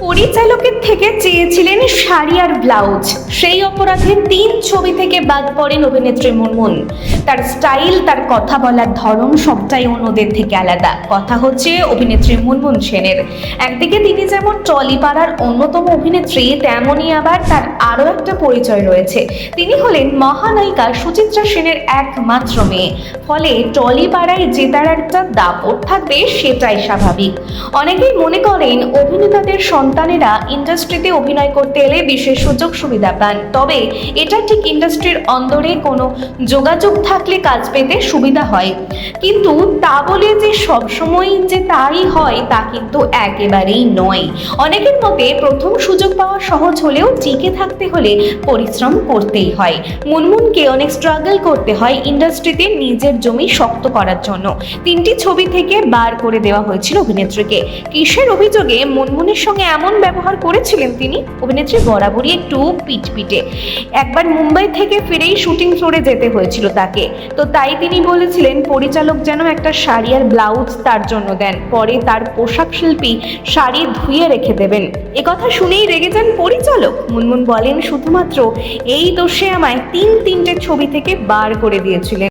পরিচালকের থেকে চেয়েছিলেন শাড়ি আর ব্লাউজ, সেই অপরাধে 3 ছবি থেকে বাদ পড়েন অভিনেত্রী মুনমুন। তার স্টাইল, তার কথা বলার ধরন সবটাই অন্যদের থেকে আলাদা। কথা হচ্ছে অভিনেত্রী মুনমুন সেনের। একদিকে তিনি যেমন টলিপাড়ার অন্যতম অভিনেত্রী, তেমনই আবার তার আরও একটা পরিচয় রয়েছে। তিনি হলেন মহানায়িকা সুচিত্রা সেনের একমাত্র মেয়ে। ফলে টলিপাড়ায় জেতার একটা দাপট থাকবে, সেটাই স্বাভাবিক। অনেকেই মনে করেন অভিনেতাদের সন্তানেরা ইন্ডাস্ট্রিতে অভিনয় করতে এলে বিশেষ সুযোগ সুবিধা পান, তবে এটা ঠিক ইন্ডাস্ট্রির অন্দরে কোনো যোগাযোগ থাকলে কাজ পেতে সুবিধা হয়। কিন্তু তা বলে যে সবসময় যে তাই হয় তা কিন্তু একেবারেই নয়। অনেকের মতে প্রথম সুযোগ পাওয়া সহজ হলেও টিকে থাকতে হলে পরিশ্রম করতেই হয়। মুনমুনকে অনেক স্ট্রাগল করতে হয় ইন্ডাস্ট্রিতে নিজের জমি শক্ত করার জন্য। 3টি ছবি থেকে বার করে দেওয়া হয়েছিল অভিনেত্রীকে। কিসের অভিযোগে মুনমুনের সঙ্গে এমন ব্যবহার করেছিলেন তিনি? অভিনেত্রী বরাবরই একটু পিটপিটে। একবার মুম্বাই থেকে ফিরেই শুটিং ফ্লোরে যেতে হয়েছিল তাকে, তো তাই তিনি বলেছিলেন পরিচালক যেন একটা শাড়ি আর ব্লাউজ তার জন্য দেন, পরে তার পোশাক শিল্পী শাড়ি ধুয়ে রেখে দেবেন। একথা শুনেই রেগে যান পরিচালক। মুনমুন বলেন শুধুমাত্র এই দোষে আমায় 3টে ছবি থেকে বার করে দিয়েছিলেন।